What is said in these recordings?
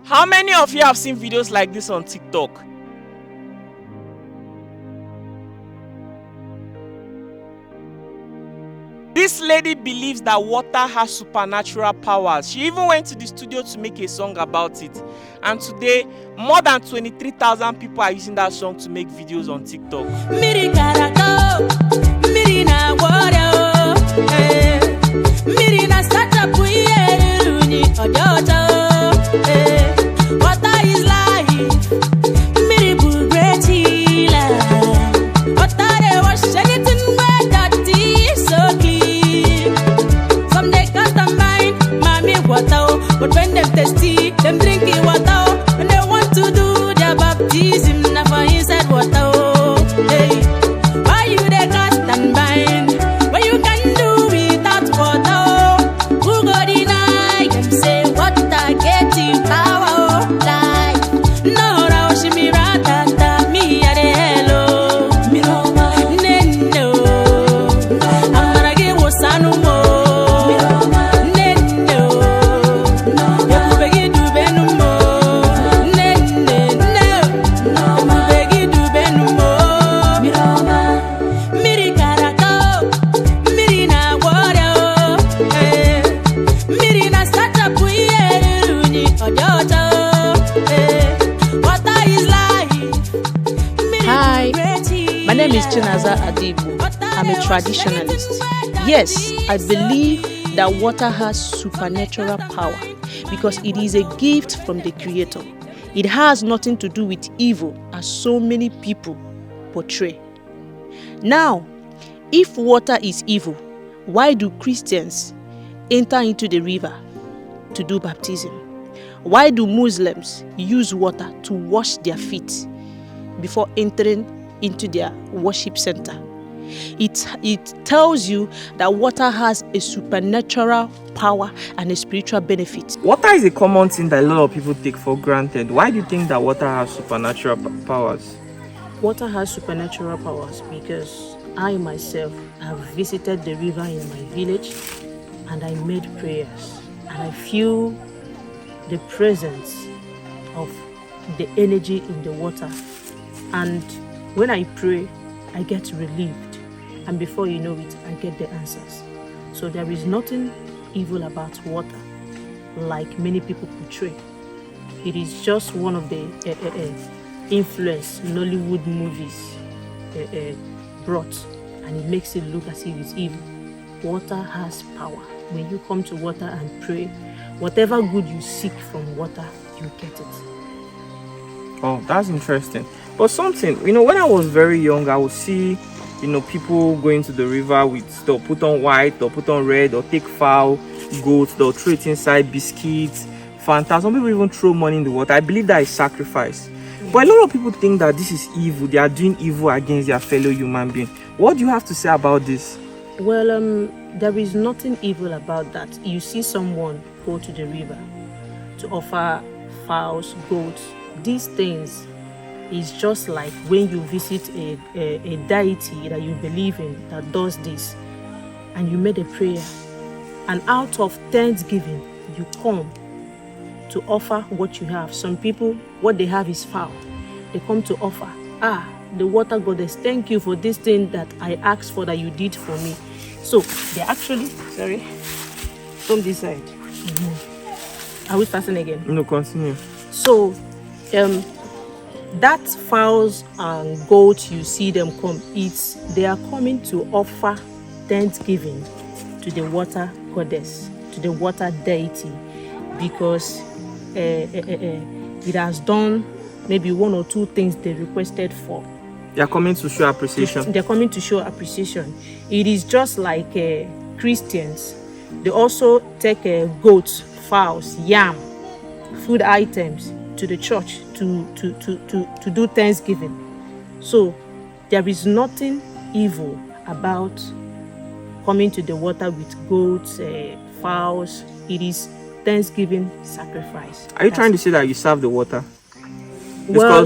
How many of you have seen videos like this on TikTok? This lady believes that water has supernatural powers. She even went to the studio to make a song about it. And today, more than 23,000 people are using that song to make videos on TikTok. Water is life. Water they wash anything where dirty is so clean. Some they cast a mind, mommy water, but when them thirsty, them drinking water. When they want to do their baptism, never inside water. Hey, why you they cast and bind when you can do without water? Who go deny them say water getting power life? No, now she me ratata me a the hello. Nendo, I'm gonna get what's on more. Nendo, you beg you do benumo. Nendo, you beg you do benumo. Miri karako, miri na waro, miri na sata puye runi ojojo. Water is life. Hi, my name is Chinaza Adibu. I'm a traditionalist. Yes, I believe that water has supernatural power because it is a gift from the Creator. It has nothing to do with evil, as so many people portray. Now, if water is evil, why do Christians enter into the river to do baptism? Why do Muslims use water to wash their feet before entering into their worship center? It tells you that water has a supernatural power and a spiritual benefit. Water is a common thing that a lot of people take for granted. Why do you think that water has supernatural powers? Water has supernatural powers because I myself have visited the river in my village and I made prayers and I feel the presence of the energy in the water. And when I pray, I get relieved. And before you know it, I get the answers. So there is nothing evil about water like many people portray. It is just one of the influence Nollywood movies brought, and it makes it look as if it's evil. Water has power. When you come to water and pray, whatever good you seek from water, you get it. Oh, that's interesting. But something, when I was very young, I would see, people going to the river with, they'll put on white, they'll put on red, they'll take fowl, goats, they'll throw it inside, biscuits, Fanta. Some people even throw money in the water. I believe that is sacrifice. But a lot of people think that this is evil. They are doing evil against their fellow human being. What do you have to say about this? Well, there is nothing evil about that. You see someone go to the river to offer fowls, goats. These things is just like when you visit a deity that you believe in that does this, and you made a prayer, and out of thanksgiving, you come to offer what you have. Some people, what they have is fowl. They come to offer. The water goddess, thank you for this thing that I asked for that you did for me. So they actually, from this side. Are we starting again? No, continue. So, that fowls and goats you see them come eat, they are coming to offer thanksgiving to the water goddess, to the water deity, because it has done maybe one or two things they requested for. They are coming to show appreciation. They're coming to show appreciation. It is just like Christians. They also take goats, fowls, yam, food items to the church to do thanksgiving. So there is nothing evil about coming to the water with goats, fowls. It is thanksgiving sacrifice. Are you trying to say that you serve the water? Well,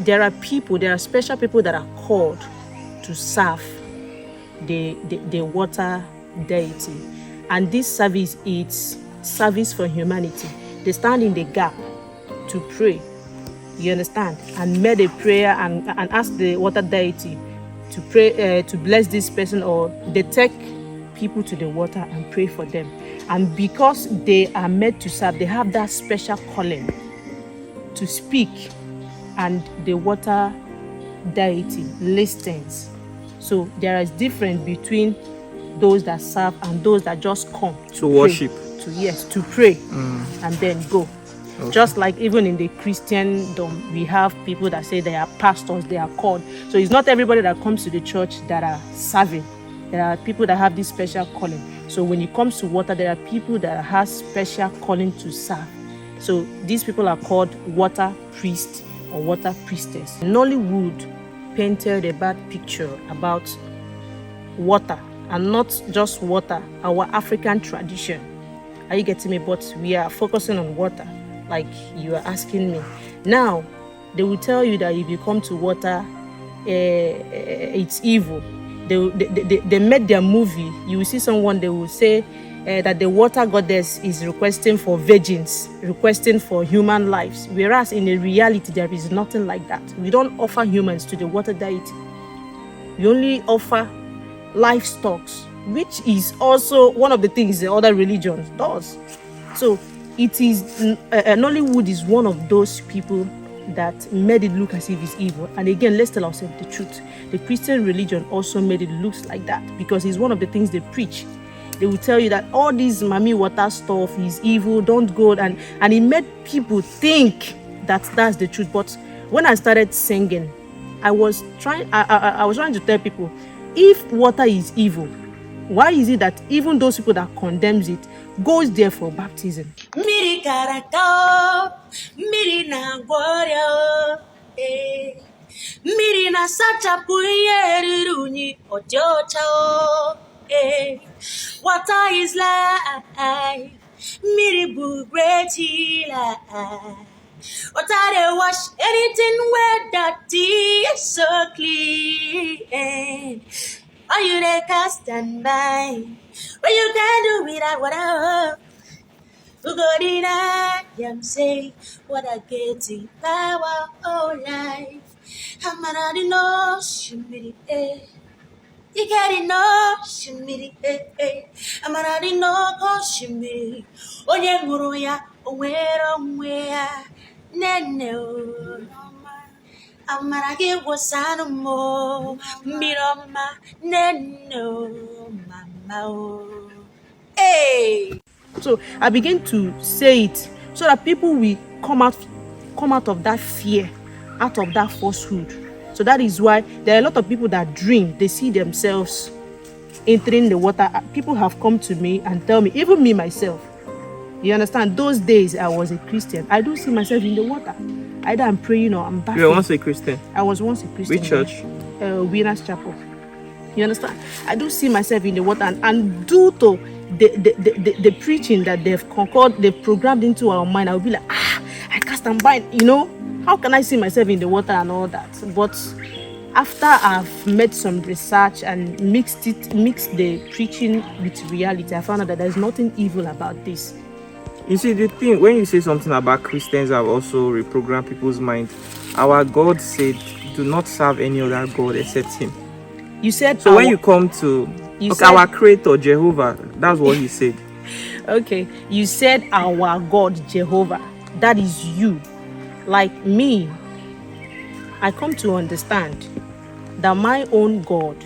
there are special people that are called to serve the water deity, and this service is service for humanity. they stand in the gap to pray. You understand? And made a prayer and asked the water deity to pray, to bless this person, or they take people to the water and pray for them. And because they are made to serve, they have that special calling to speak, and the water deity listens. So there is difference between those that serve and those that just come to worship, to pray and then go. Okay. Just like even in the Christendom, we have people that say they are pastors, they are called. So it's not everybody that comes to the church that are serving. There are people that have this special calling. So when it comes to water, there are people that have special calling to serve. So these people are called water priest or water priestess. Nollywood painted a bad picture about water, and not just water, our African tradition. Are you getting me? But we are focusing on water, like you are asking me. Now, they will tell you that if you come to water, it's evil. They made their movie. You will see someone, they will say that the water goddess is requesting for virgins, requesting for human lives. Whereas in the reality, there is nothing like that. We don't offer humans to the water deity. We only offer livestock, which is also one of the things the other religions does. So it is Nollywood is one of those people that made it look as if it's evil. And again, let's tell ourselves the truth. The Christian religion also made it look like that, because it's one of the things they preach. They will tell you that all this mami water stuff is evil, don't go, and it made people think that that's the truth. But when I started singing, I was trying to tell people, if water is evil, why is it that even those people that condemns it goes there for baptism? Miri karaka, miri na gloria, miri na sacha puye runi ojocha, water is life, miri bu great life. Water they wash anything where dirty is so clean. Are you there, cast and bind? What you can do without water? Who go deny them say what I get to power all life? I'm not in ocean with it. You get in ocean with it. I'm not in ocean with it. Oh yeah, Muruya, where Neno. Amarage was animal, Mirama, Neno, Mama. Hey! So I began to say it so that people will come out of that fear, out of that falsehood. So that is why there are a lot of people that dream, they see themselves entering the water. People have come to me and tell me, even me myself, you understand, those days I was a Christian, I do see myself in the water. Either I'm praying or I'm back. You were once a Christian? I was once a Christian. Which church? Winners Chapel. You understand? I do see myself in the water, and due to the preaching that they've programmed into our mind, I'll be like, I cast and bind, how can I see myself in the water and all that? But after I've made some research and mixed the preaching with reality, I found out that there's nothing evil about this. You see, the thing, when you say something about Christians have also reprogrammed people's mind, our God said, do not serve any other God except him. You said so when you come to our creator Jehovah, that's what he said. Okay, you said our God Jehovah, that is you. Like me, I come to understand that my own God,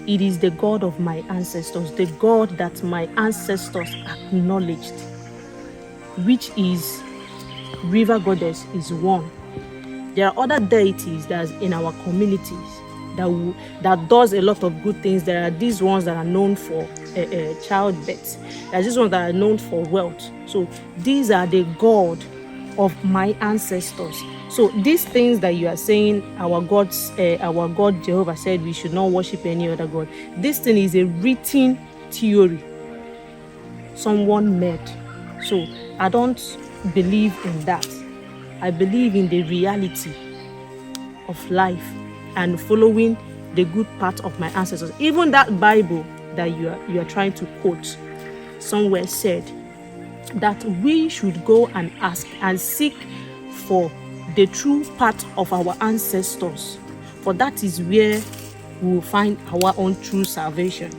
it is the God of my ancestors, the God that my ancestors acknowledged, which is River Goddess is one. There are other deities that's in our communities that does a lot of good things. There are these ones that are known for childbirth. There are these ones that are known for wealth. So these are the God of my ancestors. So these things that you are saying, our God Jehovah said we should not worship any other God. This thing is a written theory someone made. So I don't believe in that. I believe in the reality of life and following the good part of my ancestors. Even that Bible that you are trying to quote somewhere said, that we should go and ask and seek for the true path of our ancestors, for that is where we will find our own true salvation.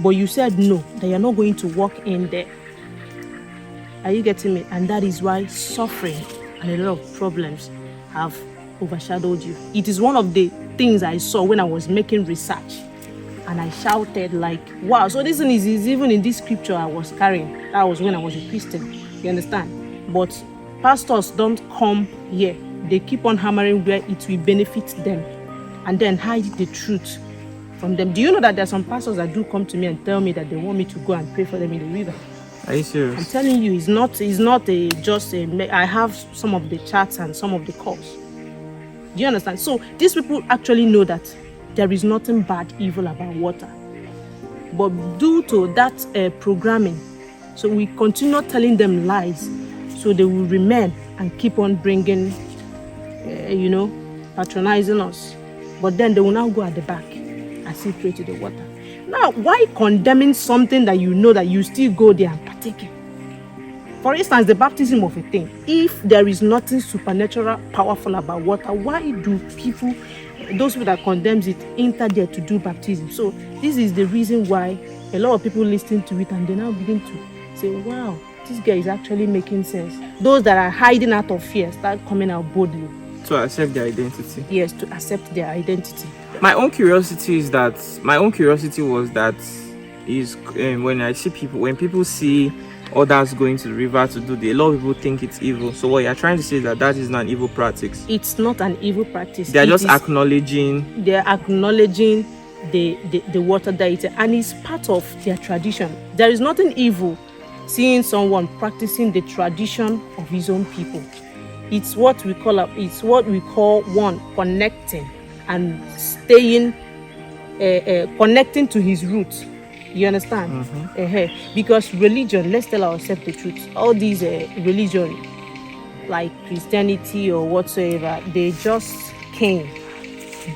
But you said no, that you're not going to walk in there. Are you getting me? And that is why suffering and a lot of problems have overshadowed you. It is one of the things I saw when I was making research, and I shouted like, wow, so this thing is even in this scripture I was carrying. That was when I was a Christian, you understand? But pastors don't come here. They keep on hammering where it will benefit them and then hide the truth from them. Do you know that there are some pastors that do come to me and tell me that they want me to go and pray for them in the river? Are you serious? I'm telling you, it's not I have some of the chats and some of the calls. Do you understand? So these people actually know that there is nothing bad, evil about water. But due to that programming, so we continue telling them lies, so they will remain and keep on bringing, patronizing us. But then they will now go at the back and still pray to the water. Now, why condemning something that you know that you still go there and partake in? For instance, the baptism of a thing. If there is nothing supernatural powerful about water, why do people, those people that condemns it, enter there to do baptism? So this is the reason why a lot of people listen to it and they now begin to say, wow, this guy is actually making sense. Those that are hiding out of fear start coming out boldly. To accept their identity. Yes, to accept their identity. My own curiosity was that when people see others going to the river to do a lot of people think it's evil. So what you're trying to say is that is not an evil practice. It's not an evil practice. They're just acknowledging. They're acknowledging the water deity, and it's part of their tradition. There is nothing evil seeing someone practicing the tradition of his own people. It's what we call one, connecting and staying, connecting to his roots. You understand? Mm-hmm. Because religion, let's tell ourselves the truth, all these religion like Christianity or whatsoever, they just came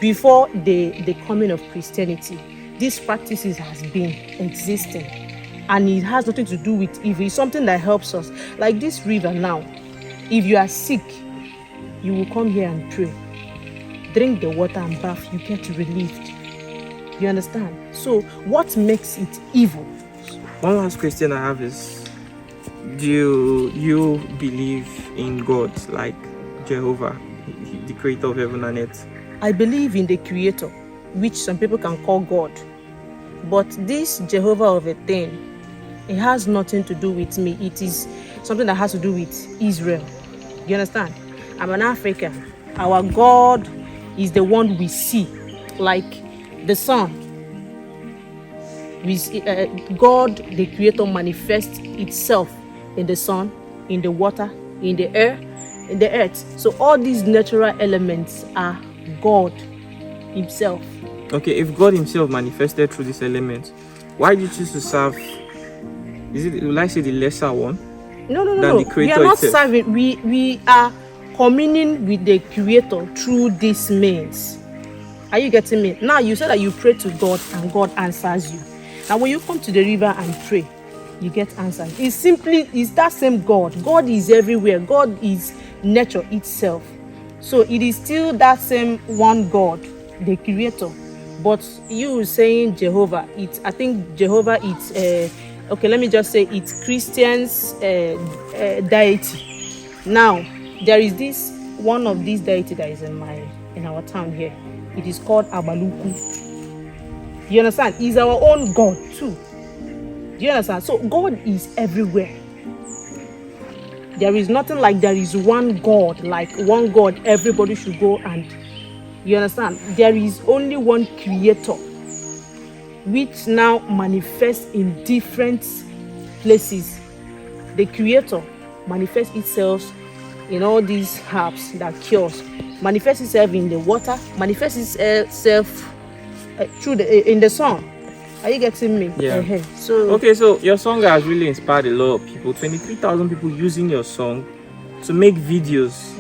before the coming of Christianity. These practices has been existing, and it has nothing to do with evil. It's something that helps us. Like this river now, if you are sick, you will come here and pray, drink the water and bath, you get relieved. You understand? So what makes it evil? One last question I have is, do you believe in God, like Jehovah, the creator of heaven and earth? I believe in the creator, which some people can call God. But this Jehovah of a thing, it has nothing to do with me. It is something that has to do with Israel. You understand? I'm an African. Our God is the one we see, like the sun. God, the creator, manifests itself in the sun, in the water, in the air, in the earth. So all these natural elements are God himself. Okay, if God himself manifested through these elements, why did you choose to serve? Will I say the lesser one? No. The creator we are not itself? serving. We are communing with the creator through these means. Are you getting me? Now you said that you pray to God and God answers you. Now when you come to the river and pray, you get answers. It's that same God. God is everywhere. God is nature itself. So it is still that same one God, the creator. But you saying Jehovah, I think Jehovah it's okay, let me just say it's Christians deity. Now there is this one of these deity that is in our town here. It is called Abaluku. You understand? He's our own God too. Do you understand? So God is everywhere. There is nothing like there is one God, like one God everybody should go and, you understand? There is only one creator, which now manifests in different places. The creator manifests itself in all these herbs that cures, manifests itself in the water, manifests itself in the sun. Are you getting me? Yeah. So your song has really inspired a lot of people. 23,000 people using your song to make videos.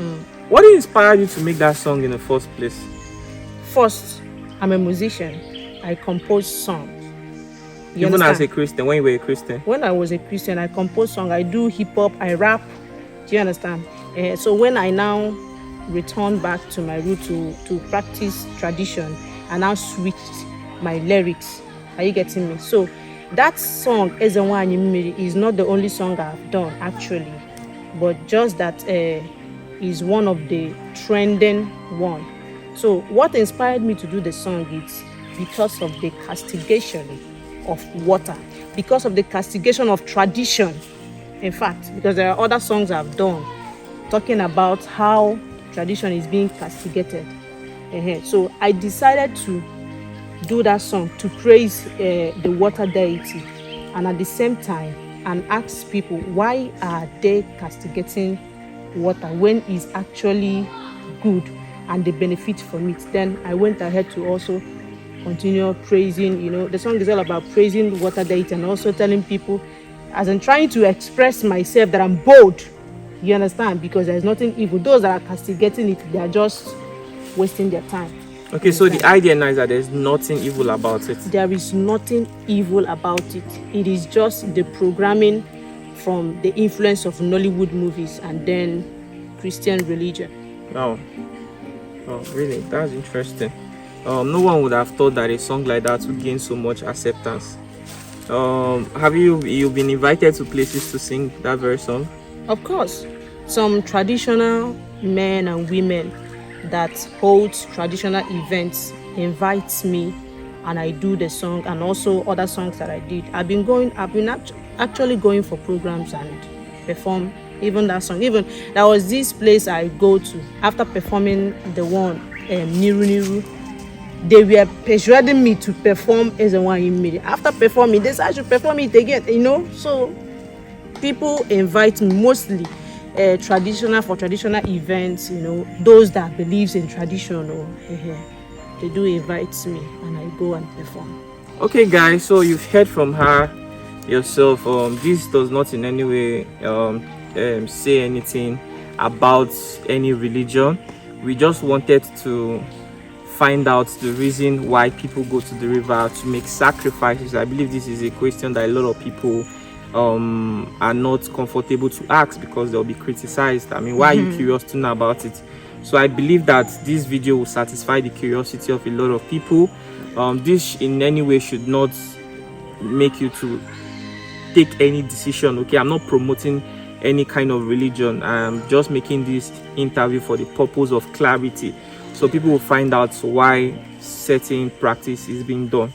What inspired you to make that song in the first place? First, I'm a musician. I compose songs. You Even as understand? a Christian, when you were a Christian? When I was a Christian, I compose songs, I do hip hop, I rap. Do you understand? So when I now return back to my root to practice tradition, I now switched my lyrics. Are you getting me? So that song Ezenwanyimiri is not the only song I've done actually, but just that is one of the trending one. So what inspired me to do the song is because of the castigation of water, because of the castigation of tradition. In fact, because there are other songs I've done talking about how tradition is being castigated. So I decided to do that song to praise the water deity, and at the same time and ask people, why are they castigating water when it's actually good and they benefit from it? Then I went ahead to also continue praising. The song is all about praising water deity and also telling people, as I'm trying to express myself, that I'm bold. You understand? Because there's nothing evil. Those that are castigating it, they are just wasting their time. Okay, so the idea now is that there's nothing evil about it. There is nothing evil about it. It is just the programming from the influence of Nollywood movies and then Christian religion. Oh, really? That's interesting. No one would have thought that a song like that would gain so much acceptance. Have you been invited to places to sing that very song? Of course, some traditional men and women that holds traditional events invites me and I do the song, and also other songs that I did. I've been actually going for programs and perform even that song. Even there was this place I go to after performing the one Niru Niru. They were persuading me to perform Ezenwanyimiri. After performing, they said I should perform it again. So people invite me mostly traditional events. Those that believes in tradition, they do invite me and I go and perform. Okay, guys. So you've heard from her yourself. This does not in any way say anything about any religion. We just wanted to find out the reason why people go to the river to make sacrifices. I believe this is a question that a lot of people are not comfortable to ask because they'll be criticized. I mean, why are you curious to know about it? So I believe that this video will satisfy the curiosity of a lot of people. This in any way should not make you to take any decision. Okay, I'm not promoting any kind of religion. I'm just making this interview for the purpose of clarity, so people will find out why certain practice is being done.